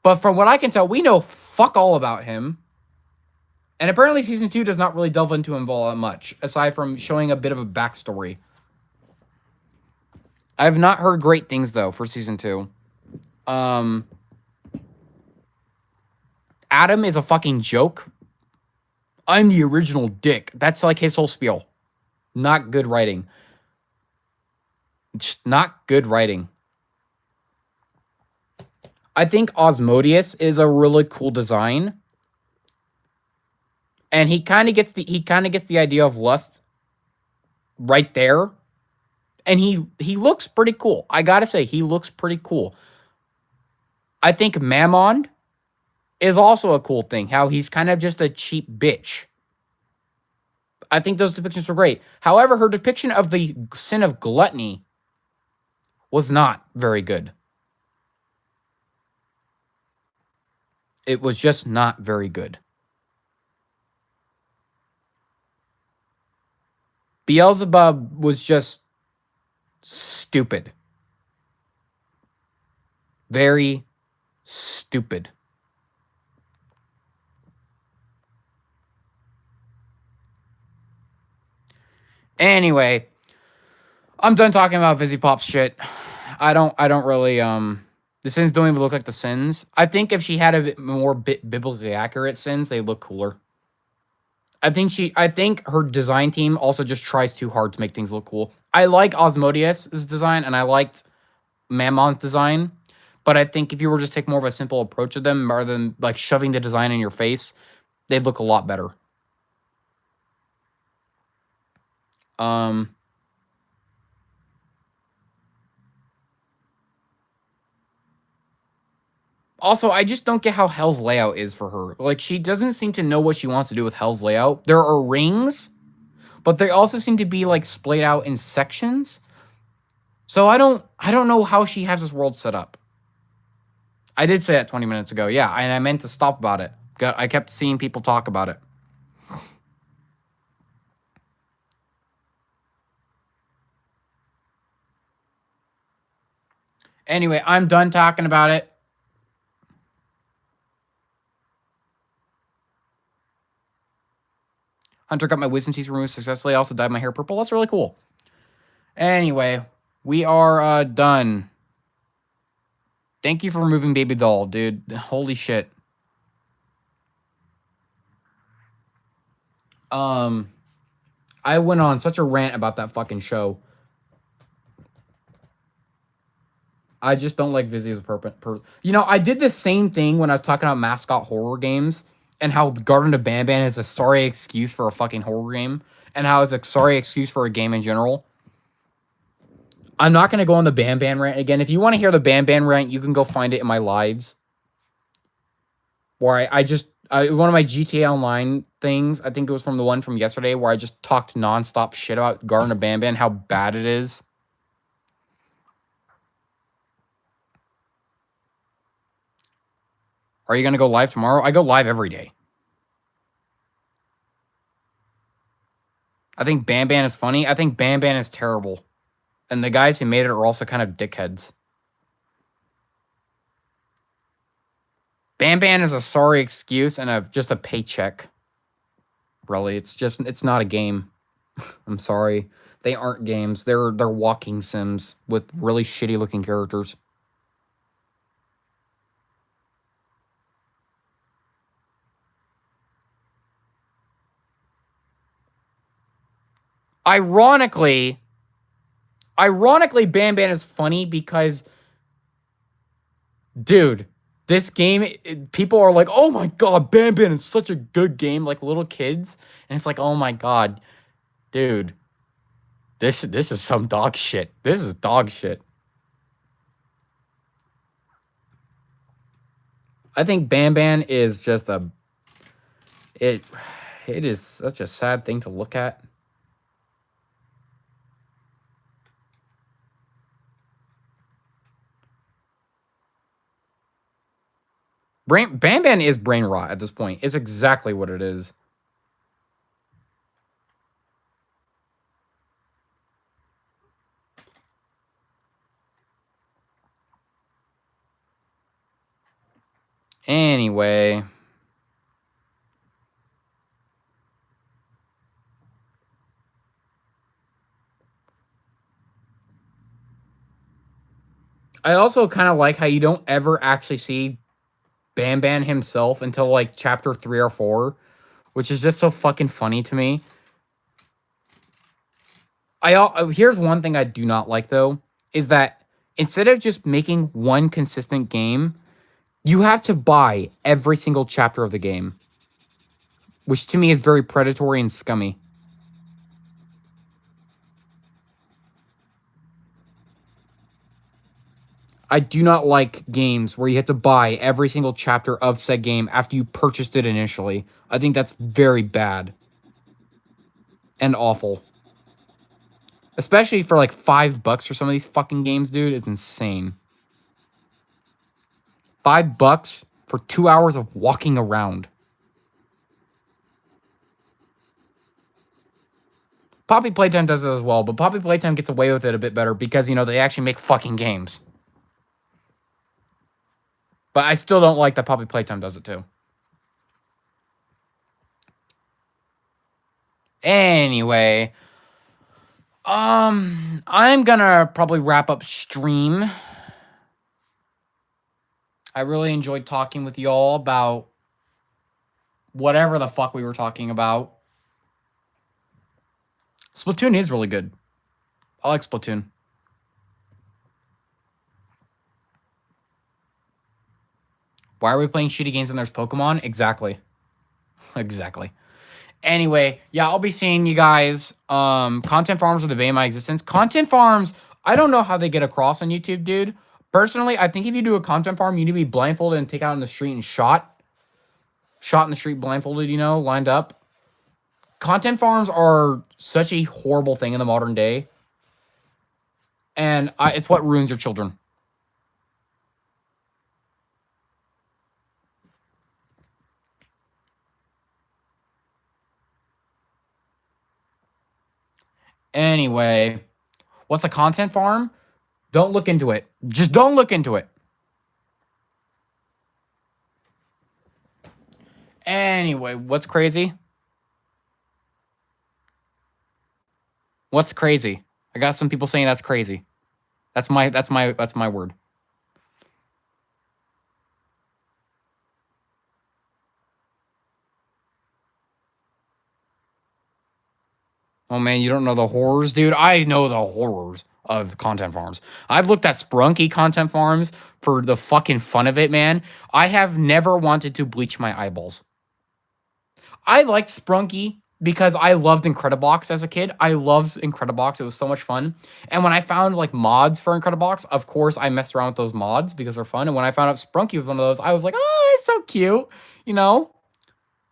But from what I can tell, we know fuck all about him. And apparently season 2 does not really delve into him all that much, aside from showing a bit of a backstory. I have not heard great things, though, for season 2. Adam is a fucking joke. I'm the original dick. That's like his whole spiel. Not good writing. Just not good writing. I think Osmodius is a really cool design. And he kind of gets the idea of lust right there. And he looks pretty cool. I gotta say, he looks pretty cool. I think Mammon is also a cool thing. How he's kind of just a cheap bitch. I think those depictions were great. However, her depiction of the sin of gluttony was not very good. It was just not very good. Beelzebub was just stupid. Very stupid. Anyway, I'm done talking about Vizzy-Pop's shit. I don't really, the Sins don't even look like the Sins. I think if she had a bit more biblically accurate Sins, they look cooler. I think her design team also just tries too hard to make things look cool. I like Osmodius' design, and I liked Mammon's design, but I think if you were just take more of a simple approach to them, rather than like shoving the design in your face, they'd look a lot better. Also, I just don't get how Hell's layout is for her. Like, she doesn't seem to know what she wants to do with Hell's layout. There are rings, but they also seem to be, like, splayed out in sections. So I don't know how she has this world set up. I did say that 20 minutes ago, yeah, and I meant to stop about it. I kept seeing people talk about it. Anyway, I'm done talking about it. Hunter got my wisdom teeth removed successfully. I also dyed my hair purple. That's really cool. Anyway, we are done. Thank you for removing Baby Doll, dude. Holy shit. I went on such a rant about that fucking show. I just don't like Vizzy as a person. You know, I did the same thing when I was talking about mascot horror games and how Garden of Banban is a sorry excuse for a fucking horror game and how it's a sorry excuse for a game in general. I'm not going to go on the Banban rant again. If you want to hear the Banban rant, you can go find it in my lives. Where I one of my GTA Online things, I think it was from the one from yesterday, where I just talked nonstop shit about Garden of Banban, how bad it is. Are you going to go live tomorrow? I go live every day. I think Banban is funny. I think Banban is terrible. And the guys who made it are also kind of dickheads. Banban is a sorry excuse and just a paycheck. Really, it's not a game. I'm sorry. They aren't games. They're walking sims with really shitty looking characters. Ironically, Banban is funny because, dude, this game, people are like, oh my god, Banban is such a good game, like little kids. And it's like, oh my god, dude, this is some dog shit. This is dog shit. I think Banban is just it is such a sad thing to look at. Banban is brain rot at this point. It's exactly what it is. Anyway. I also kind of like how you don't ever actually see Banban himself until like chapter 3 or 4, which is just so fucking funny to me. Here's one thing I do not like though, is that instead of just making one consistent game, you have to buy every single chapter of the game, which to me is very predatory and scummy. I do not like games where you have to buy every single chapter of said game after you purchased it initially. I think that's very bad and awful. Especially for like $5 for some of these fucking games, dude. It's insane. $5 for 2 hours of walking around. Poppy Playtime does it as well, but Poppy Playtime gets away with it a bit better because, you know, they actually make fucking games. But I still don't like that Poppy Playtime does it too. Anyway, I'm gonna probably wrap up stream. I really enjoyed talking with y'all about whatever the fuck we were talking about. Splatoon is really good. I like Splatoon. Why are we playing shitty games when there's Pokemon? Exactly. Exactly. Anyway, yeah, I'll be seeing you guys. Content farms are the bane of my existence. Content farms, I don't know how they get across on YouTube, dude. Personally, I think if you do a content farm, you need to be blindfolded and take out on the street and shot. Shot in the street blindfolded, you know, lined up. Content farms are such a horrible thing in the modern day. And it's what ruins your children. Anyway, what's a content farm? Don't look into it. Just don't look into it. Anyway, what's crazy? What's crazy? I got some people saying that's crazy. That's my word. Oh man, you don't know the horrors, dude? I know the horrors of content farms. I've looked at Sprunky content farms for the fucking fun of it, man. I have never wanted to bleach my eyeballs. I liked Sprunky because I loved Incredibox as a kid. I loved Incredibox. It was so much fun. And when I found like mods for Incredibox, of course I messed around with those mods because they're fun. And when I found out Sprunky was one of those, I was like, oh, it's so cute. You know?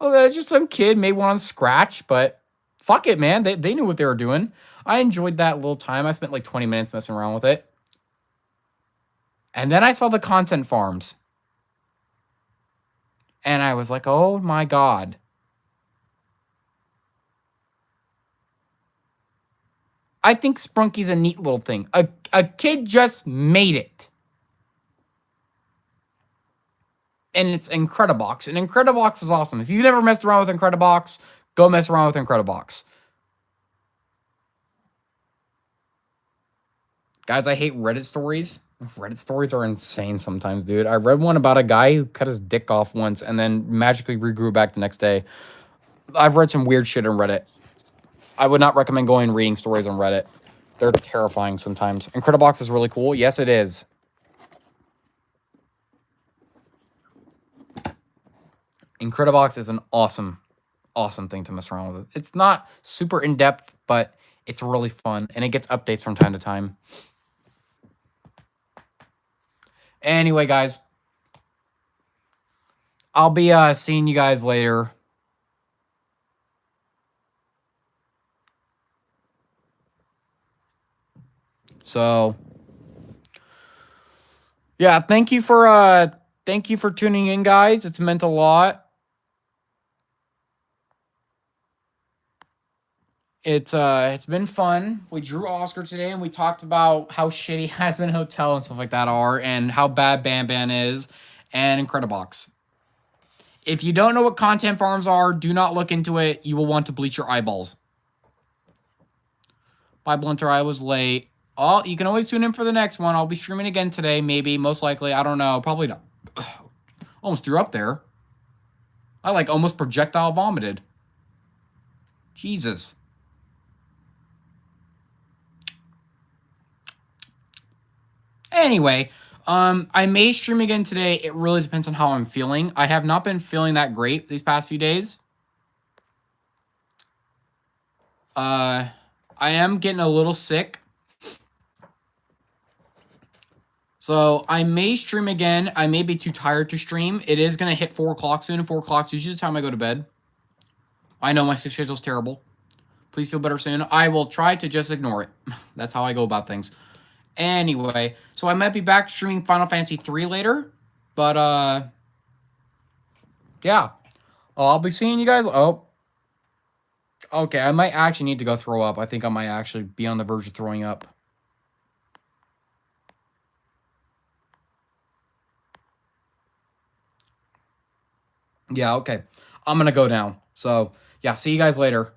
Oh, it's just some kid made one on Scratch, but fuck it, man. They knew what they were doing. I enjoyed that little time. I spent like 20 minutes messing around with it. And then I saw the content farms. And I was like, oh my God. I think Sprunky's a neat little thing. A kid just made it. And it's Incredibox. And Incredibox is awesome. If you've never messed around with Incredibox, go mess around with Incredibox. Guys, I hate Reddit stories. Reddit stories are insane sometimes, dude. I read one about a guy who cut his dick off once and then magically regrew back the next day. I've read some weird shit on Reddit. I would not recommend going and reading stories on Reddit. They're terrifying sometimes. Incredibox is really cool. Yes, it is. Incredibox is an awesome, awesome thing to mess around with. It's not super in-depth, but it's really fun. And it gets updates from time to time. Anyway, guys. I'll be seeing you guys later. So, yeah, thank you for thank you for tuning in, guys. It's meant a lot. It's been fun. We drew Oscar today, and we talked about how shitty Hazbin Hotel and stuff like that are, and how bad Banban is, and Incredibox. If you don't know what content farms are, do not look into it. You will want to bleach your eyeballs. Bye, Blunter. I was late. Oh, you can always tune in for the next one. I'll be streaming again today, maybe, most likely. I don't know. Probably not. Almost threw up there. I like almost projectile vomited. Jesus. Anyway, I may stream again today. It really depends on how I'm feeling. I have not been feeling that great these past few days. I am getting a little sick. So I may stream again. I may be too tired to stream. It is going to hit 4 o'clock soon, and 4 o'clock is usually the time I go to bed. I know my sleep schedule's terrible. Please feel better soon. I will try to just ignore it. That's how I go about things. Anyway, so I might be back streaming Final Fantasy 3 later. But, yeah. I'll be seeing you guys. Oh. Okay, I might actually need to go throw up. I think I might actually be on the verge of throwing up. Yeah, okay. I'm going to go down. So, yeah, see you guys later.